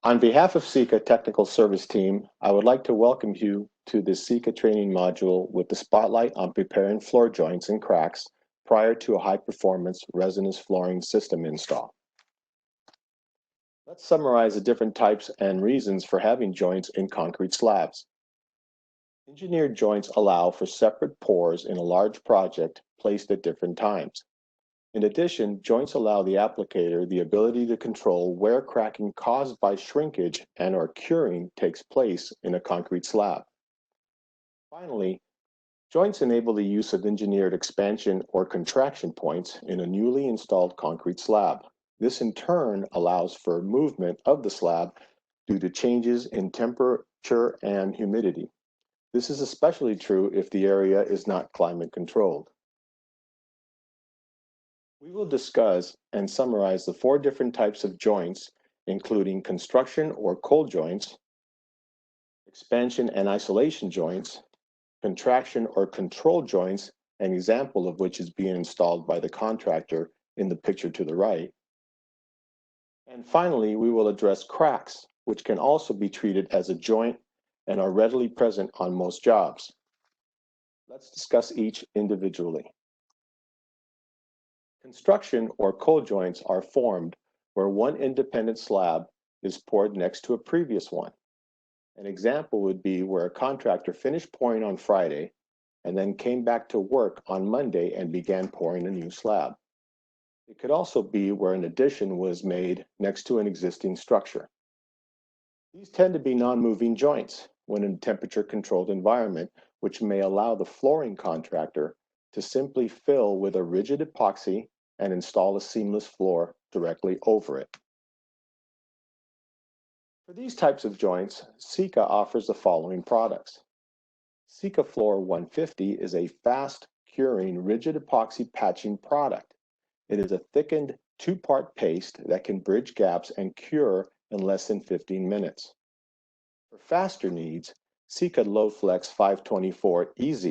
On behalf of Sika Technical Service Team, I would like to welcome you to the Sika training module with the spotlight on preparing floor joints and cracks prior to a high-performance resonance flooring system install. Let's summarize the different types and reasons for having joints in concrete slabs. Engineered joints allow for separate pours in a large project placed at different times. In addition, joints allow the applicator the ability to control where cracking caused by shrinkage and/or curing takes place in a concrete slab. Finally, joints enable the use of engineered expansion or contraction points in a newly installed concrete slab. This in turn allows for movement of the slab due to changes in temperature and humidity. This is especially true if the area is not climate controlled. We will discuss and summarize the four different types of joints, including construction or cold joints, expansion and isolation joints, contraction or control joints, an example of which is being installed by the contractor in the picture to the right. And finally, we will address cracks, which can also be treated as a joint and are readily present on most jobs. Let's discuss each individually. Construction or cold joints are formed where one independent slab is poured next to a previous one. An example would be where a contractor finished pouring on Friday and then came back to work on Monday and began pouring a new slab. It could also be where an addition was made next to an existing structure. These tend to be non-moving joints when in a temperature-controlled environment, which may allow the flooring contractor to simply fill with a rigid epoxy and install a seamless floor directly over it. For these types of joints, Sika offers the following products. Sikafloor 150 is a fast-curing rigid epoxy patching product. It is a thickened two-part paste that can bridge gaps and cure in less than 15 minutes. For faster needs, Sika Low-Flex 524 EZ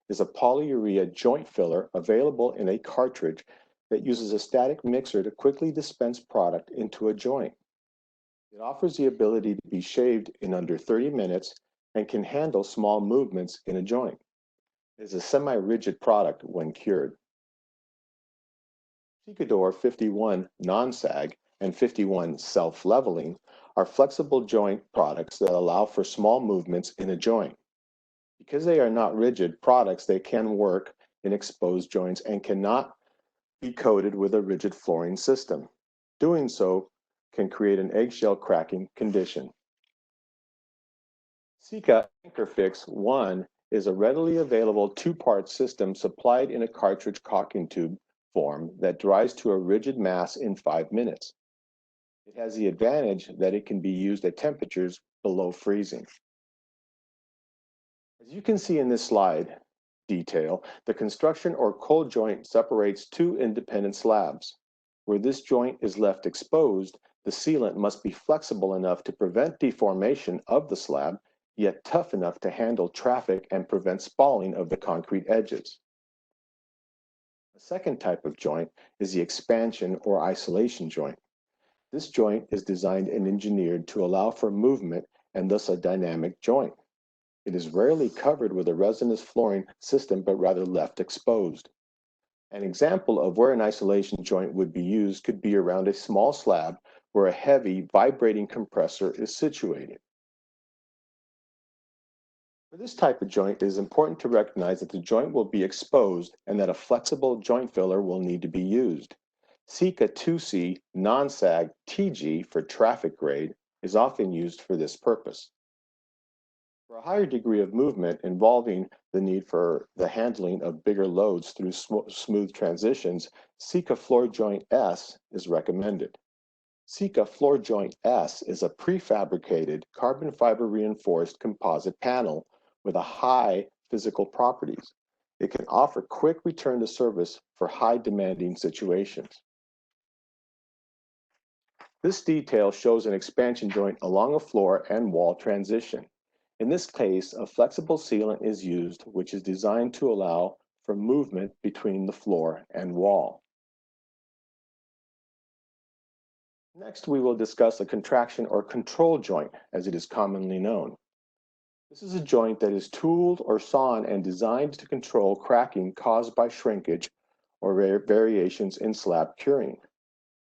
is a polyurea joint filler available in a cartridge that uses a static mixer to quickly dispense product into a joint. It offers the ability to be shaved in under 30 minutes and can handle small movements in a joint. It is a semi-rigid product when cured. Sikador 51 non-sag and 51 self-leveling are flexible joint products that allow for small movements in a joint. Because they are not rigid products, they can work in exposed joints and cannot be coated with a rigid flooring system. Doing so can create an eggshell cracking condition. Sika AnchorFix 1 is a readily available two-part system supplied in a cartridge caulking tube form that dries to a rigid mass in 5 minutes. It has the advantage that it can be used at temperatures below freezing. As you can see in this slide detail, the construction or cold joint separates two independent slabs. Where this joint is left exposed, the sealant must be flexible enough to prevent deformation of the slab, yet tough enough to handle traffic and prevent spalling of the concrete edges. The second type of joint is the expansion or isolation joint. This joint is designed and engineered to allow for movement and thus a dynamic joint. It is rarely covered with a resonance flooring system, but rather left exposed. An example of where an isolation joint would be used could be around a small slab where a heavy vibrating compressor is situated. For this type of joint, it is important to recognize that the joint will be exposed and that a flexible joint filler will need to be used. Sika 2C non-sag TG for traffic grade is often used for this purpose. For a higher degree of movement involving the need for the handling of bigger loads through smooth transitions, Sika Floor Joint S is recommended. Sika Floor Joint S is a prefabricated carbon fiber reinforced composite panel with a high physical properties. It can offer quick return to service for high demanding situations. This detail shows an expansion joint along a floor and wall transition. In this case, a flexible sealant is used, which is designed to allow for movement between the floor and wall. Next, we will discuss a contraction or control joint, as it is commonly known. This is a joint that is tooled or sawn and designed to control cracking caused by shrinkage or variations in slab curing.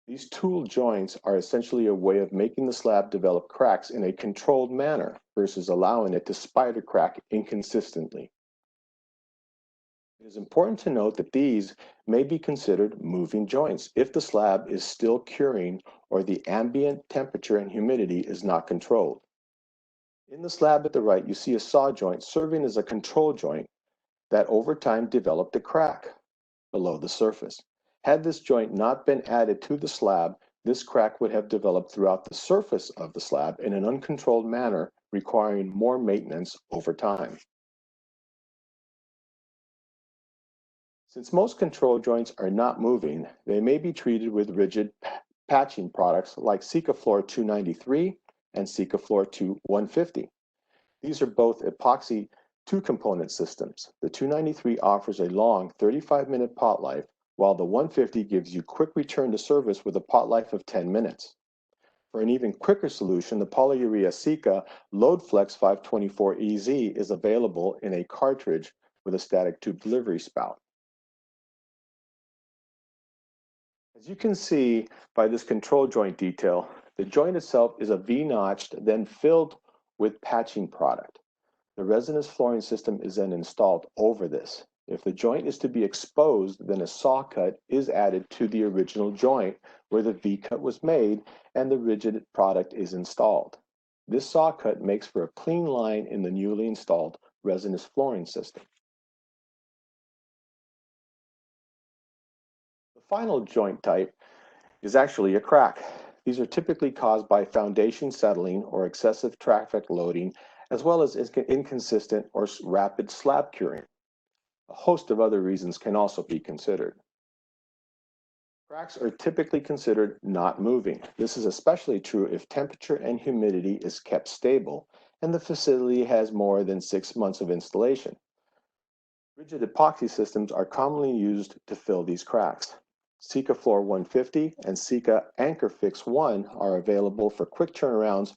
These tooled joints are essentially a way of making the slab develop cracks in a controlled manner versus allowing it to spider crack inconsistently. It is important to note that these may be considered moving joints if the slab is still curing or the ambient temperature and humidity is not controlled. In the slab at the right, you see a saw joint serving as a control joint that over time developed a crack below the surface. Had this joint not been added to the slab, this crack would have developed throughout the surface of the slab in an uncontrolled manner, requiring more maintenance over time. Since most control joints are not moving, they may be treated with rigid patching products like Sikafloor 293 and Sikafloor 150. These are both epoxy two-component systems. The 293 offers a long 35-minute pot life, while the 150 gives you quick return to service with a pot life of 10 minutes. For an even quicker solution, the polyurea Sika LoadFlex 524EZ is available in a cartridge with a static tube delivery spout. As you can see by this control joint detail, the joint itself is a V-notched, then filled with patching product. The resinous flooring system is then installed over this. If the joint is to be exposed, then a saw cut is added to the original joint where the V-cut was made and the rigid product is installed. This saw cut makes for a clean line in the newly installed resinous flooring system. The final joint type is actually a crack. These are typically caused by foundation settling or excessive traffic loading, as well as inconsistent or rapid slab curing. A host of other reasons can also be considered. Cracks are typically considered not moving. This is especially true if temperature and humidity is kept stable and the facility has more than 6 months of installation. Rigid epoxy systems are commonly used to fill these cracks. Sikafloor 150 and Sika Anchor Fix 1 are available for quick turnarounds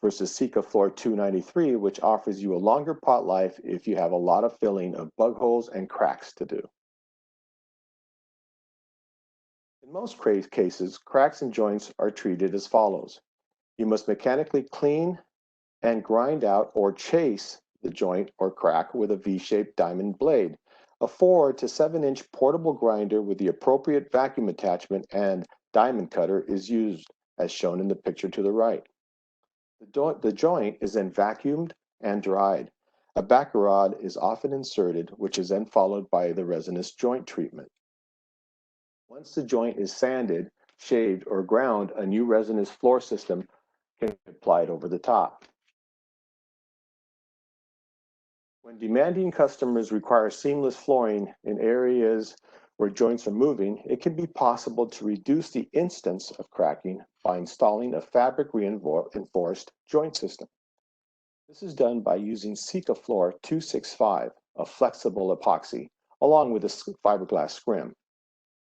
versus Sikafloor 293, which offers you a longer pot life if you have a lot of filling of bug holes and cracks to do. In most cases, cracks and joints are treated as follows. You must mechanically clean and grind out or chase the joint or crack with a V-shaped diamond blade. A 4 to 7-inch portable grinder with the appropriate vacuum attachment and diamond cutter is used, as shown in the picture to the right. The joint is then vacuumed and dried. A backer rod is often inserted, which is then followed by the resinous joint treatment. Once the joint is sanded, shaved, or ground, a new resinous floor system can be applied over the top. When demanding customers require seamless flooring in areas where joints are moving, it can be possible to reduce the instance of cracking by installing a fabric reinforced joint system. This is done by using Sikafloor 265, a flexible epoxy, along with a fiberglass scrim.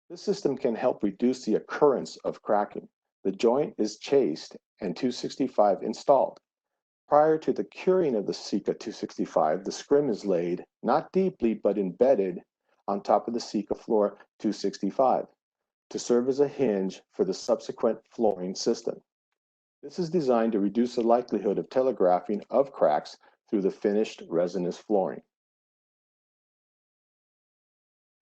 This system can help reduce the occurrence of cracking. The joint is chased and 265 installed. Prior to the curing of the Sika 265, the scrim is laid, not deeply but embedded, on top of the Sikafloor 265 to serve as a hinge for the subsequent flooring system. This is designed to reduce the likelihood of telegraphing of cracks through the finished resinous flooring.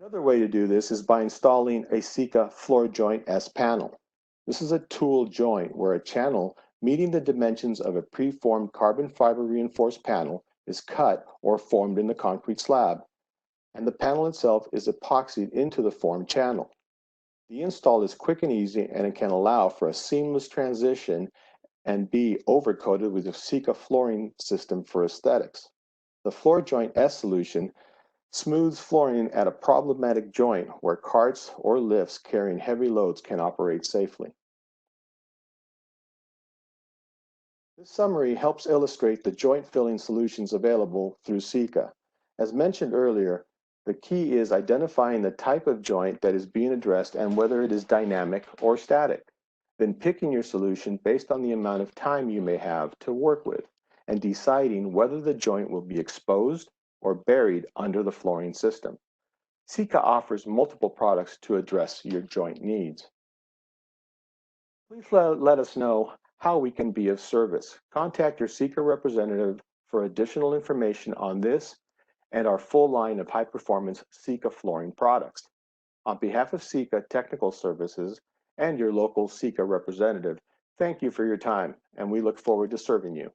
Another way to do this is by installing a Sika floor joint S panel. This is a tool joint where a channel meeting the dimensions of a preformed carbon fiber reinforced panel is cut or formed in the concrete slab, and the panel itself is epoxied into the formed channel. The install is quick and easy, and it can allow for a seamless transition and be overcoated with a Sika flooring system for aesthetics. The floor joint S solution smooths flooring at a problematic joint where carts or lifts carrying heavy loads can operate safely. This summary helps illustrate the joint filling solutions available through Sika. As mentioned earlier, the key is identifying the type of joint that is being addressed and whether it is dynamic or static. then picking your solution based on the amount of time you may have to work with, and deciding whether the joint will be exposed or buried under the flooring system. Sika offers multiple products to address your joint needs. Please let us know how we can be of service. Contact your Sika representative for additional information on this and our full line of high-performance Sika flooring products. On behalf of Sika Technical Services and your local Sika representative, thank you for your time, and we look forward to serving you.